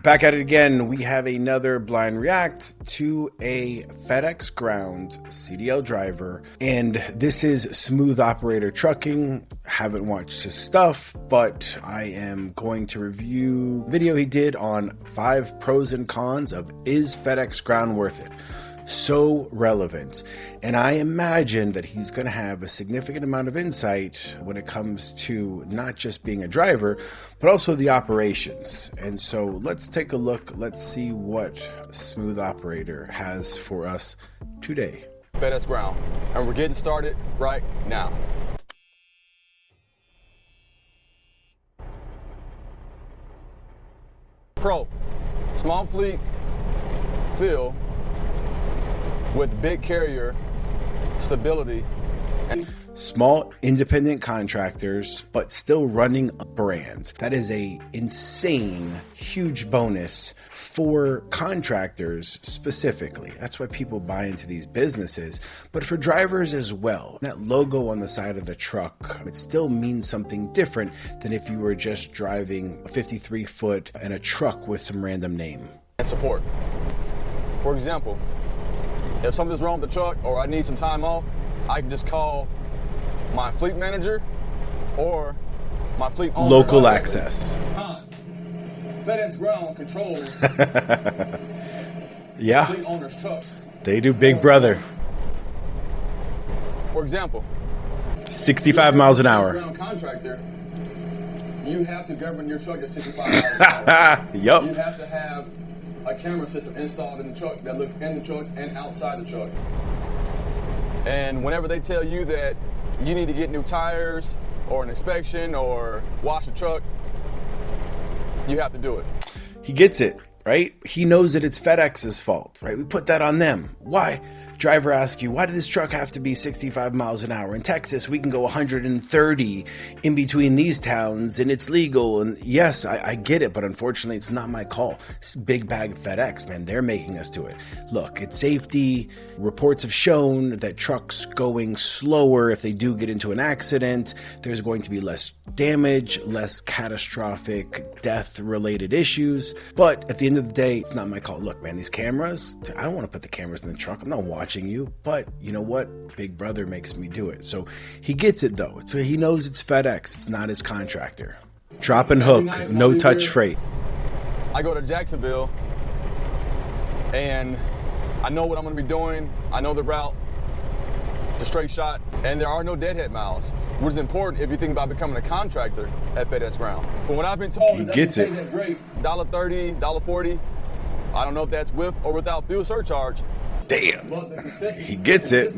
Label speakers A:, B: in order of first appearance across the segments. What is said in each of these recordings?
A: Back at it again, we have another blind react to a FedEx ground CDL driver, and this is Smooth Operator Trucking. Haven't watched his stuff, but I am going to review a video he did on 5 pros and cons of is FedEx ground worth it? So relevant, and I imagine that he's going to have a significant amount of insight when it comes to not just being a driver but also the operations. And so let's take a look. Let's see what Smooth Operator has for us today.
B: FedEx ground, and we're getting started right now. Pro, small fleet, fill with big carrier stability.
A: Small independent contractors, but still running a brand. That is a insane, huge bonus for contractors specifically. That's why people buy into these businesses, but for drivers as well. That logo on the side of the truck, it still means something different than if you were just driving a 53-foot and a truck with some random name.
B: And support. For example, if something's wrong with the truck or I need some time off, I can just call my fleet manager or my fleet owner.
A: Local access.
B: FedEx ground controls
A: yeah,
B: fleet owner's trucks.
A: They do Big Brother.
B: For example,
A: 65 miles an hour.
B: Ground contractor, you have to govern your truck at 65 miles an hour.
A: Yup.
B: You have to have a camera system installed in the truck that looks in the truck and outside the truck. And whenever they tell you that you need to get new tires or an inspection or wash the truck, you have to do it.
A: He gets it, right? He knows that it's FedEx's fault, right? We put that on them. Why? Driver asks you, why did this truck have to be 65 miles an hour? In Texas, we can go 130 in between these towns and it's legal. And yes, I get it, but unfortunately, it's not my call. It's big bag FedEx, man. They're making us do it. Look, it's safety. Reports have shown that trucks going slower, if they do get into an accident, there's going to be less damage, less catastrophic death-related issues. But at the end of the day, it's not my call. Look, man, these cameras, I don't want to put the cameras in the truck. I'm not watching you, but you know what? Big Brother makes me do it. So he gets it though. So he knows it's FedEx. It's not his contractor. Drop and hook, no touch freight.
B: I go to Jacksonville and I know what I'm going to be doing. I know the route. It's a straight shot and there are no deadhead miles, which is important if you think about becoming a contractor at FedEx ground. From what I've been told,
A: he gets it.
B: $1.30, $1.40. I don't know if that's with or without fuel surcharge.
A: Damn, he gets it.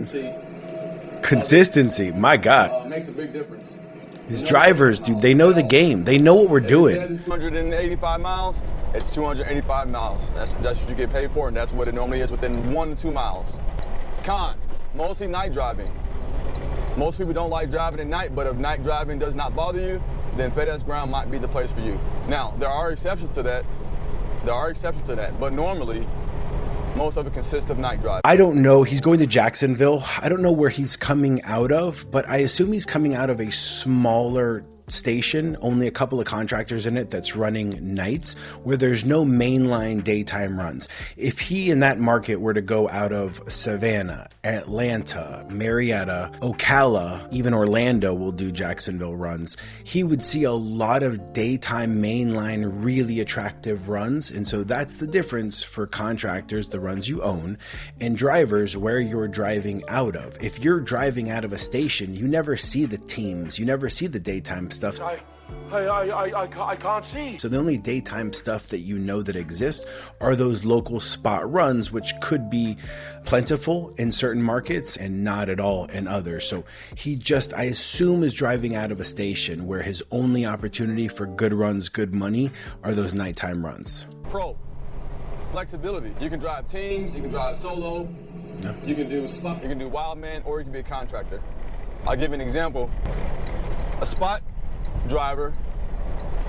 A: Consistency, my God.
B: Makes a big difference.
A: These drivers, dude, they know the game. They know what we're doing.
B: It says it's 285 miles. It's 285 miles. That's what you get paid for, and that's what it normally is within 1 to 2 miles. Con, mostly night driving. Most people don't like driving at night, but if night driving does not bother you, then FedEx ground might be the place for you. Now, there are exceptions to that. But normally, most of it consists of night driving.
A: I don't know. He's going to Jacksonville. I don't know where he's coming out of, but I assume he's coming out of a smaller station, only a couple of contractors in it, that's running nights, where there's no mainline daytime runs. If he in that market were to go out of Savannah, Atlanta, Marietta, Ocala, even Orlando will do Jacksonville runs, he would see a lot of daytime mainline really attractive runs. And so that's the difference for contractors, the runs you own, and drivers, where you're driving out of. If you're driving out of a station, you never see the teams, you never see the daytime stuff.
C: I can't see.
A: So the only daytime stuff that you know that exists are those local spot runs, which could be plentiful in certain markets and not at all in others. So he just, I assume, is driving out of a station where his only opportunity for good runs, good money, are those nighttime runs.
B: Pro, flexibility. You can drive teams, you can drive solo, you can do spot, you can do wild man, or you can be a contractor. I'll give you an example. A spot driver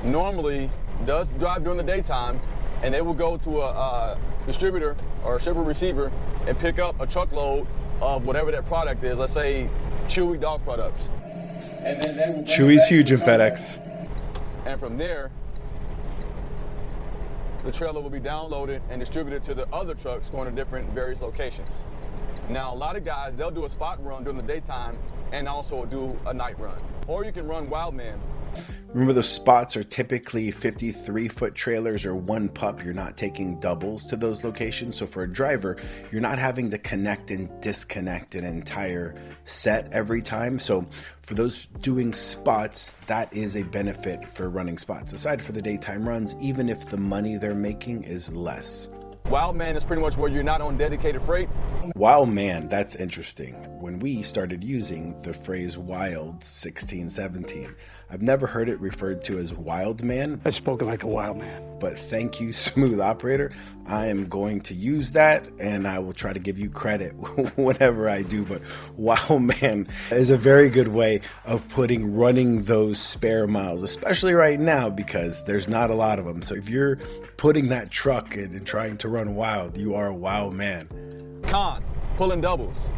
B: normally does drive during the daytime, and they will go to a distributor or a shipper receiver and pick up a truckload of whatever that product is. Let's say Chewy dog products. And then they will
A: Chewy's huge in FedEx.
B: And from there, the trailer will be downloaded and distributed to the other trucks going to different various locations. Now, a lot of guys, they'll do a spot run during the daytime and also do a night run. Or you can run Wildman.
A: Remember, those spots are typically 53-foot trailers or one pup. You're not taking doubles to those locations. So for a driver, you're not having to connect and disconnect an entire set every time. So for those doing spots, that is a benefit for running spots. Aside for the daytime runs, even if the money they're making is less.
B: Wildman is pretty much where you're not on dedicated freight.
A: Wildman, that's interesting. When we started using the phrase wild 16, 17, I've never heard it referred to as wild man.
D: I spoken like a wild man.
A: But thank you, Smooth Operator. I am going to use that, and I will try to give you credit whenever I do. But wild man is a very good way of running those spare miles, especially right now because there's not a lot of them. So if you're putting that truck in and trying to run wild, you are a wild man.
B: Con, pulling doubles.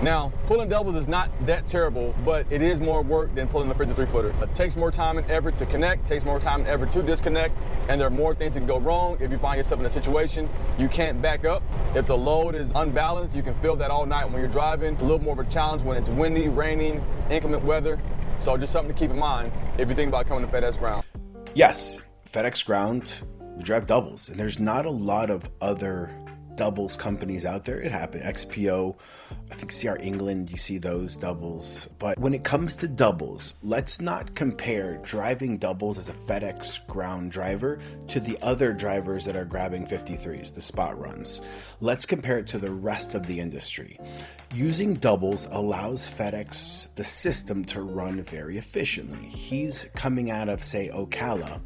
B: Now, pulling doubles is not that terrible, but it is more work than pulling a 53-footer. It takes more time and effort to connect, takes more time and effort to disconnect, and there are more things that can go wrong if you find yourself in a situation you can't back up. If the load is unbalanced, you can feel that all night when you're driving. It's a little more of a challenge when it's windy, raining, inclement weather. So just something to keep in mind if you think about coming to FedEx Ground.
A: Yes, FedEx Ground, we drive doubles, and there's not a lot of other doubles companies out there. It happened. XPO, I think CR England, you see those doubles. But when it comes to doubles, let's not compare driving doubles as a FedEx Ground driver to the other drivers that are grabbing 53s, the spot runs. Let's compare it to the rest of the industry. Using doubles allows FedEx, the system, to run very efficiently. He's coming out of, say, Ocala,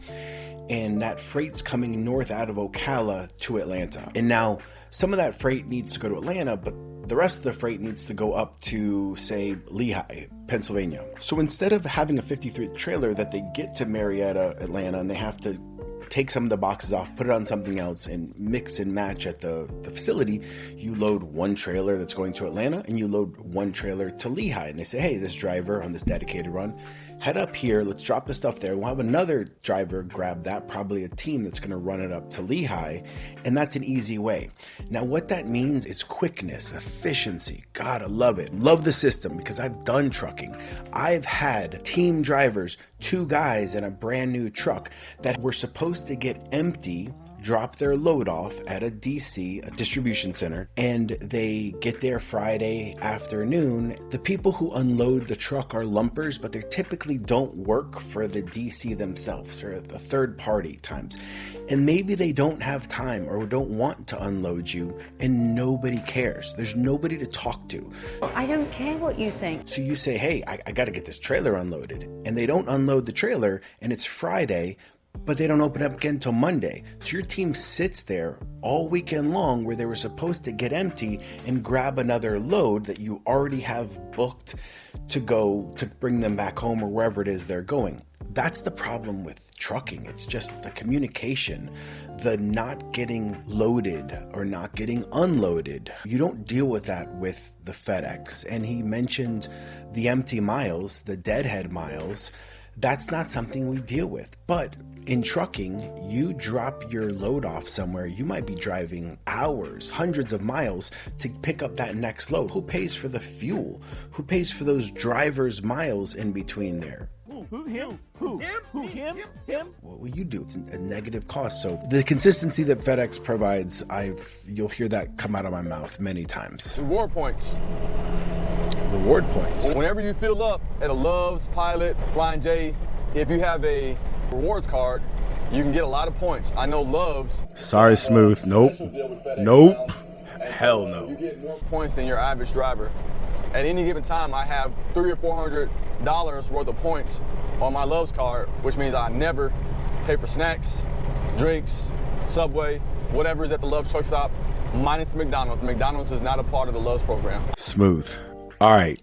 A: and that freight's coming north out of Ocala to Atlanta. And now some of that freight needs to go to Atlanta, but the rest of the freight needs to go up to, say, Lehigh, Pennsylvania. So instead of having a 53 trailer that they get to Marietta, Atlanta, and they have to take some of the boxes off, put it on something else, and mix and match at the facility, you load one trailer that's going to Atlanta and you load one trailer to Lehigh. And they say, hey, this driver on this dedicated run, head up here, let's drop the stuff there. We'll have another driver grab that, probably a team that's going to run it up to Lehigh. And that's an easy way. Now, what that means is quickness, efficiency. God, I love it. Love the system because I've done trucking. I've had team drivers, 2 guys in a brand new truck that were supposed to get empty, drop their load off at a DC, a distribution center, and they get there Friday afternoon. The people who unload the truck are lumpers, but they typically don't work for the DC themselves or the third party times. And maybe they don't have time or don't want to unload you, and nobody cares. There's nobody to talk to.
E: I don't care what you think.
A: So you say, hey, I got to get this trailer unloaded. And they don't unload the trailer, and it's Friday, but they don't open up again until Monday. So your team sits there all weekend long where they were supposed to get empty and grab another load that you already have booked to go to bring them back home or wherever it is they're going. That's the problem with trucking. It's just the communication, the not getting loaded or not getting unloaded. You don't deal with that with the FedEx. And he mentioned the empty miles, the deadhead miles. That's not something we deal with. But in trucking, you drop your load off somewhere, you might be driving hours, hundreds of miles to pick up that next load. Who pays for the fuel? Who pays for those drivers' miles in between there?
D: Him?
A: What will you do? It's a negative cost. So the consistency that FedEx provides, you'll hear that come out of my mouth many times.
B: Reward points.
A: Reward points.
B: Whenever you fill up at a Love's, Pilot, Flying J, if you have a rewards card, you can get a lot of points. I know Love's.
A: Sorry, Smooth. Nope. Nope. Hell no.
B: You get more points than your average driver. At any given time, I have $300 or $400 worth of points on my Love's card, which means I never pay for snacks, drinks, Subway, whatever is at the Love's truck stop, minus McDonald's. McDonald's is not a part of the Love's program.
A: Smooth. All right.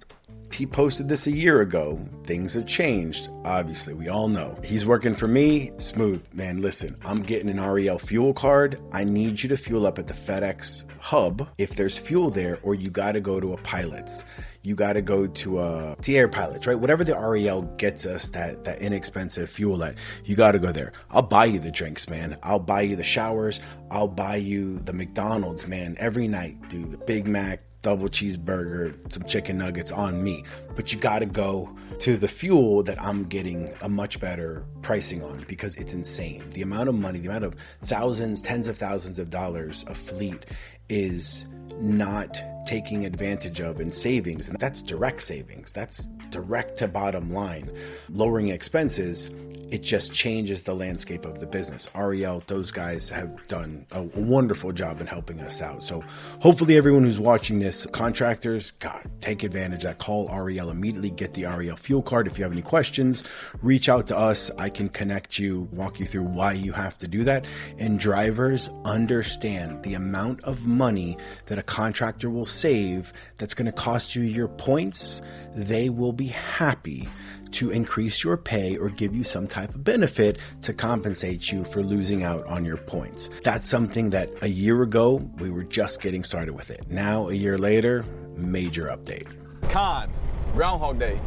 A: He posted this a year ago. Things have changed. Obviously, we all know. He's working for me. Smooth. Man, listen, I'm getting an REL fuel card. I need you to fuel up at the FedEx hub if there's fuel there, or you got to go to a Pilot's. you got to go to T-Air Pilots, right? Whatever the REL gets us that inexpensive fuel at, you got to go there. I'll buy you the drinks, man. I'll buy you the showers. I'll buy you the McDonald's, man. Every night, dude, the Big Mac, double cheeseburger, some chicken nuggets on me. But you got to go to the fuel that I'm getting a much better pricing on, because it's insane. The amount of money, the amount of thousands, tens of thousands of dollars a fleet is not taking advantage of in savings. And that's direct savings. That's direct to bottom line. Lowering expenses, it just changes the landscape of the business. REL, those guys have done a wonderful job in helping us out. So hopefully everyone who's watching this, contractors, God, take advantage of that. Call REL immediately, get the REL fuel card. If you have any questions, reach out to us. I can connect you, walk you through why you have to do that. And drivers, understand the amount of money that a contractor will save that's going to cost you your points. They will be happy to increase your pay or give you some type of benefit to compensate you for losing out on your points. That's something that a year ago, we were just getting started with it. Now, a year later, major update.
B: Con, Groundhog Day.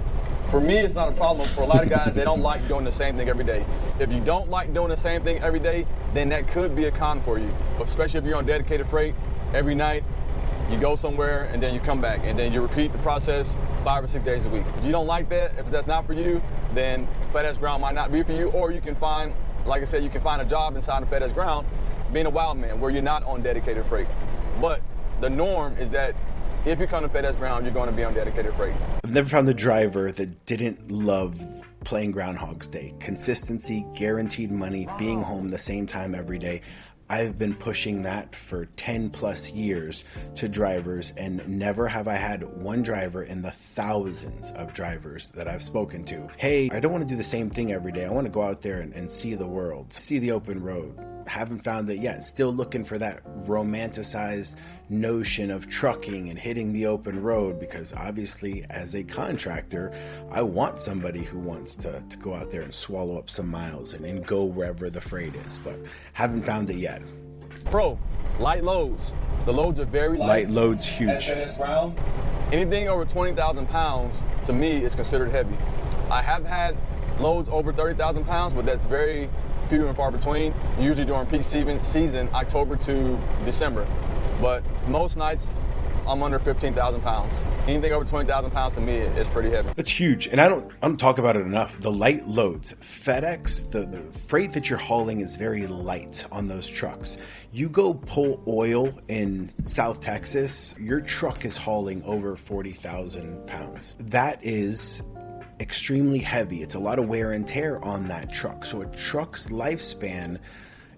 B: For me, it's not a problem. For a lot of guys, they don't like doing the same thing every day. If you don't like doing the same thing every day, then that could be a con for you. Especially if you're on dedicated freight every night. You go somewhere and then you come back and then you repeat the process 5 or 6 days a week. If you don't like that, if that's not for you, then FedEx Ground might not be for you, or you can find, like I said, you can find a job inside of FedEx Ground being a wild man where you're not on dedicated freight. But the norm is that if you come to FedEx Ground, you're going to be on dedicated freight.
A: I've never found the driver that didn't love playing Groundhog's Day. Consistency, guaranteed money, being home the same time every day. I've been pushing that for 10 plus years to drivers, and never have I had one driver in the thousands of drivers that I've spoken to. Hey, I don't want to do the same thing every day. I want to go out there and see the world, see the open road. Haven't found it yet. Still looking for that romanticized notion of trucking and hitting the open road, because obviously as a contractor, I want somebody who wants to go out there and swallow up some miles and go wherever the freight is, but haven't found it yet.
B: Pro, light loads. The loads are very light.
A: Light loads, huge.
B: At FedEx Ground, anything over 20,000 pounds to me is considered heavy. I have had loads over 30,000 pounds, but that's very few and far between, usually during peak season, October to December. But most nights, I'm under 15,000 pounds. Anything over 20,000 pounds to me is pretty heavy.
A: That's huge. And I don't talk about it enough. The light loads. FedEx, the freight that you're hauling is very light on those trucks. You go pull oil in South Texas, your truck is hauling over 40,000 pounds. That is extremely heavy. It's a lot of wear and tear on that truck. So a truck's lifespan,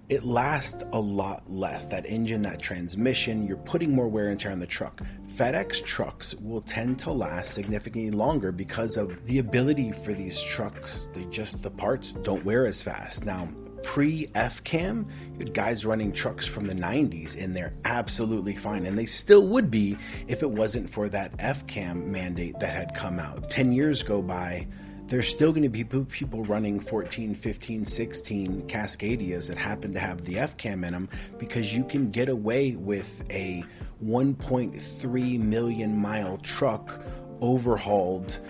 A: it lasts a lot less. That engine, that transmission, you're putting more wear and tear on the truck. FedEx trucks will tend to last significantly longer because of the ability for these trucks. The parts don't wear as fast. Now, pre-FCAM, you had guys running trucks from the 90s and they're absolutely fine, and they still would be if it wasn't for that FCAM mandate that had come out. 10 years go by, there's still going to be people running 14, 15, 16 Cascadias that happen to have the FCAM in them, because you can get away with a 1.3 million mile truck overhauled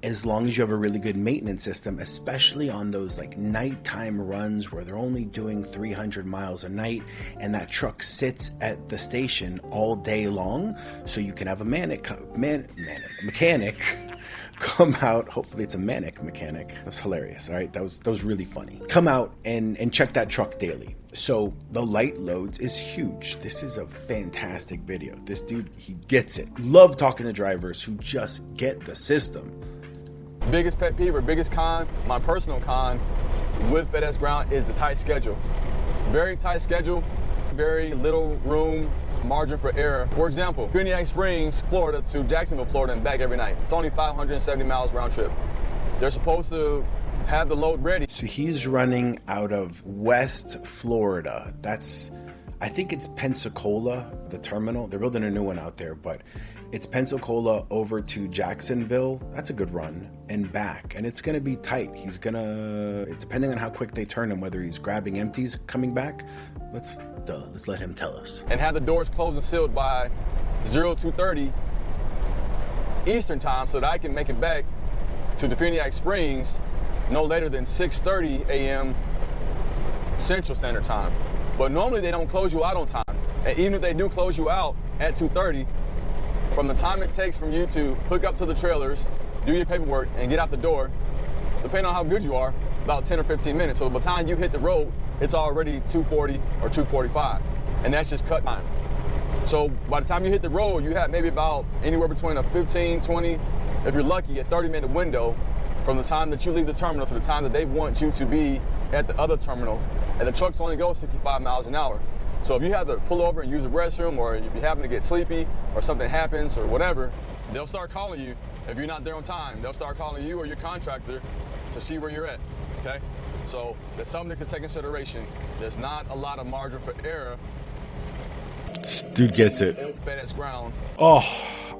A: as long as you have a really good maintenance system, especially on those like nighttime runs where they're only doing 300 miles a night and that truck sits at the station all day long. So you can have a mechanic come out. Hopefully it's a manic mechanic. That's hilarious. All right. That was really funny. Come out and check that truck daily. So the light loads is huge. This is a fantastic video. This dude, he gets it. Love talking to drivers who just get the system.
B: Biggest pet peeve or biggest con, my personal con with FedEx Ground is the tight schedule. Very tight schedule, very little room, margin for error. For example, Greenock Springs, Florida to Jacksonville, Florida and back every night. It's only 570 miles round trip. They're supposed to have the load ready.
A: So he's running out of West Florida. I think it's Pensacola, the terminal. They're building a new one out there, but it's Pensacola over to Jacksonville. That's a good run, and back. And it's going to be tight. Depending on how quick they turn him, whether he's grabbing empties coming back, let's let him tell us.
B: And have the doors closed and sealed by 0230 Eastern time so that I can make it back to Definiak Springs no later than 6:30 a.m. Central Standard Time. But normally they don't close you out on time. And even if they do close you out at 2:30, from the time it takes from you to hook up to the trailers, do your paperwork, and get out the door, depending on how good you are, about 10 or 15 minutes. So by the time you hit the road, it's already 2:40 or 2:45, and that's just cut time. So by the time you hit the road, you have maybe about anywhere between a 15, 20, if you're lucky, a 30-minute window from the time that you leave the terminal to the time that they want you to be at the other terminal. And the trucks only go 65 miles an hour. So if you have to pull over and use the restroom, or if you happen to get sleepy or something happens or whatever, they'll start calling you. If you're not there on time, they'll start calling you or your contractor to see where you're at, okay? So that's something that can take consideration. There's not a lot of margin for error.
A: Dude gets it.
B: FedEx ground.
A: Oh,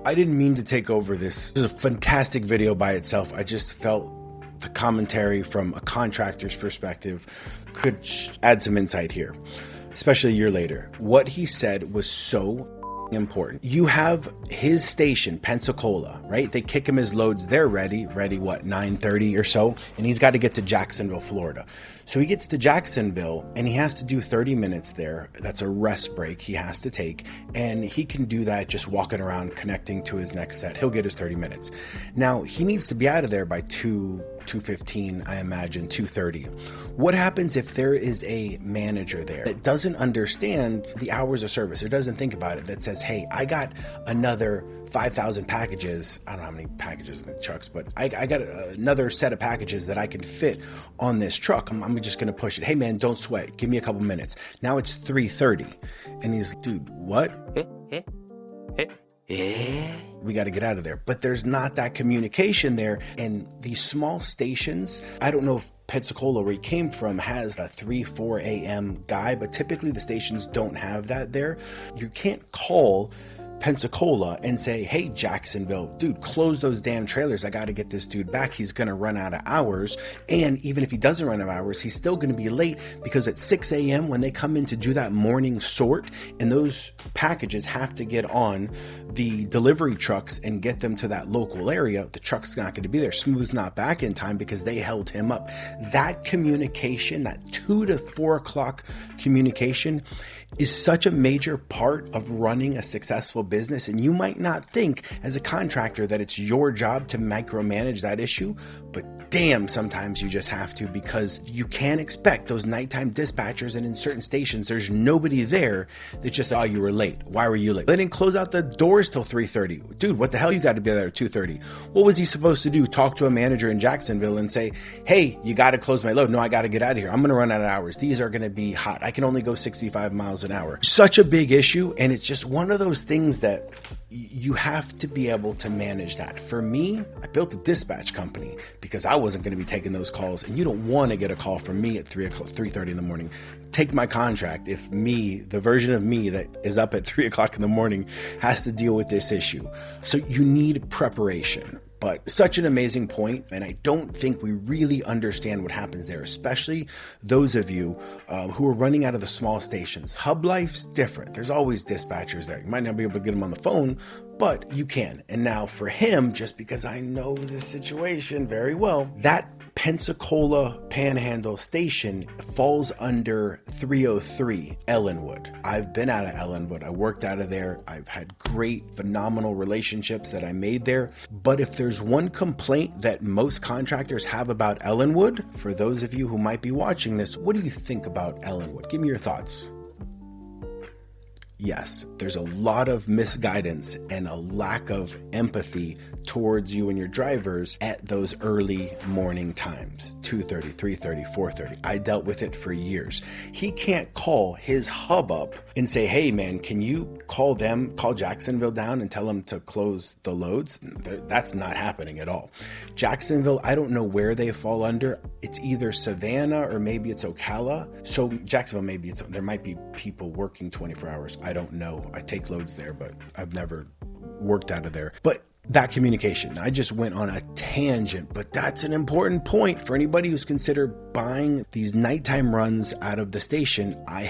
A: I didn't mean to take over this. This is a fantastic video by itself. I just felt the commentary from a contractor's perspective could add some insight here, especially a year later. What he said was so important. You have his station, Pensacola, right? They kick him his loads. They're ready what, 9:30 or so? And he's got to get to Jacksonville, Florida. So he gets to Jacksonville and he has to do 30 minutes there. That's a rest break he has to take. And he can do that just walking around, connecting to his next set. He'll get his 30 minutes. Now he needs to be out of there by 2:15, I imagine, 2:30. What happens if there is a manager there that doesn't understand the hours of service or doesn't think about it, that says, hey, I got another 5,000 packages. I don't know how many packages in the trucks, but I got another set of packages that I can fit on this truck. I'm just going to push it. Hey man, don't sweat. Give me a couple minutes. Now it's 3:30. And he's, dude, what? We got to get out of there. But there's not that communication there. And these small stations, I don't know if Pensacola, where he came from, has a 3-4 a.m. guy, but typically the stations don't have that there. You can't call Pensacola and say, hey, Jacksonville, dude, close those damn trailers. I got to get this dude back. He's going to run out of hours. And even if he doesn't run out of hours, he's still going to be late, because at 6 a.m. when they come in to do that morning sort, and those packages have to get on the delivery trucks and get them to that local area, the truck's not going to be there. Smooth's not back in time because they held him up. That communication, that 2 to 4 o'clock communication, is such a major part of running a successful business. And you might not think as a contractor that it's your job to micromanage that issue, but damn, sometimes you just have to, because you can't expect those nighttime dispatchers, and in certain stations there's nobody there that just, oh, you were late. Why were you late? They didn't close out the doors till 3:30. Dude, what the hell, you got to be there at 2:30? What was he supposed to do? Talk to a manager in Jacksonville and say, hey, you got to close my load. No, I got to get out of here. I'm going to run out of hours. These are going to be hot. I can only go 65 miles an hour. Such a big issue. And it's just one of those things that you have to be able to manage that. For me, I built a dispatch company because I wasn't going to be taking those calls, and you don't want to get a call from me at 3:30 in the morning. Take my contract if me, the version of me that is up at 3 o'clock in the morning, has to deal with this issue. So you need preparation. But such an amazing point, and I don't think we really understand what happens there, especially those of you who are running out of the small stations. Hub life's different. There's always dispatchers there. You might not be able to get them on the phone, but you can. And now for him, just because I know this situation very well, that Pensacola Panhandle station falls under 303 Ellenwood. I've been out of Ellenwood. I worked out of there. I've had great, phenomenal relationships that I made there. But if there's one complaint that most contractors have about Ellenwood, for those of you who might be watching this, what do you think about Ellenwood? Give me your thoughts. Yes, there's a lot of misguidance and a lack of empathy towards you and your drivers at those early morning times, 2:30, 3:30, 4:30. I dealt with it for years. He can't call his hub up and say, hey man, can you call Jacksonville down and tell them to close the loads? That's not happening at all. Jacksonville, I don't know where they fall under. It's either Savannah or maybe it's Ocala. So Jacksonville, there might be people working 24 hours. I don't know. I take loads there, but I've never worked out of there. But that communication. I just went on a tangent, but that's an important point for anybody who's considered buying these nighttime runs out of the station. I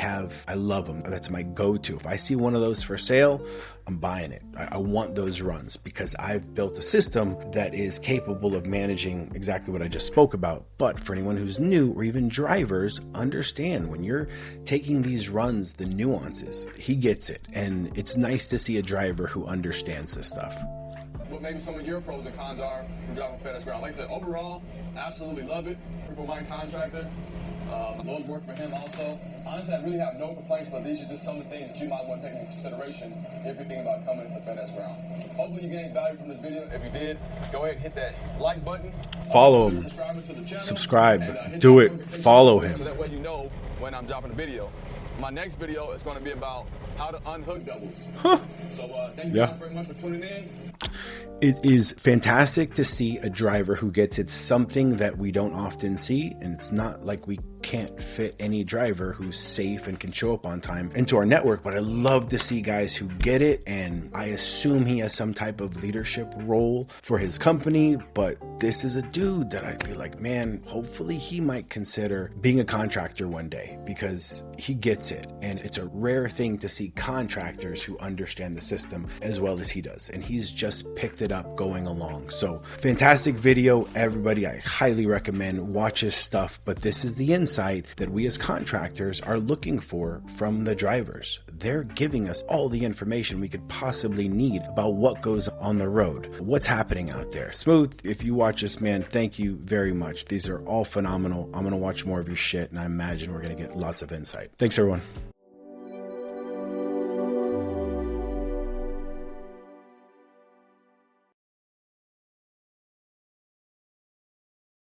A: love them. That's my go-to. If I see one of those for sale, I'm buying it. I want those runs because I've built a system that is capable of managing exactly what I just spoke about. But for anyone who's new, or even drivers, understand when you're taking these runs, the nuances. He gets it. And it's nice to see a driver who understands this stuff.
B: What maybe some of your pros and cons are from driving FedEx ground. Like I said, overall, absolutely love it. For my contractor, love work for him also. Honestly, I really have no complaints, but these are just some of the things that you might want to take into consideration if you're thinking about coming into FedEx ground. Hopefully you gained value from this video. If you did, go ahead and hit that like button.
A: Follow him. Subscribe. Do it. Follow him.
B: So that way you know when I'm dropping a video. My next video is going to be about how to unhook doubles. So thank you guys very much for tuning in.
A: It is fantastic to see a driver who gets it, something that we don't often see, and it's not like we can't fit any driver who's safe and can show up on time into our network, but I love to see guys who get it, and I assume he has some type of leadership role for his company, but this is a dude that I'd be like, man, hopefully he might consider being a contractor one day because he gets it, and it's a rare thing to see contractors who understand the system as well as he does, and he's just picked it up going along. So fantastic video, everybody. I highly recommend watch his stuff, but this is the insight that we as contractors are looking for from the drivers. They're giving us all the information we could possibly need about what goes on the road, what's happening out there. Smooth, if you watch this, man, thank you very much. These are all phenomenal. I'm going to watch more of your shit, and I imagine we're going to get lots of insight. Thanks, everyone.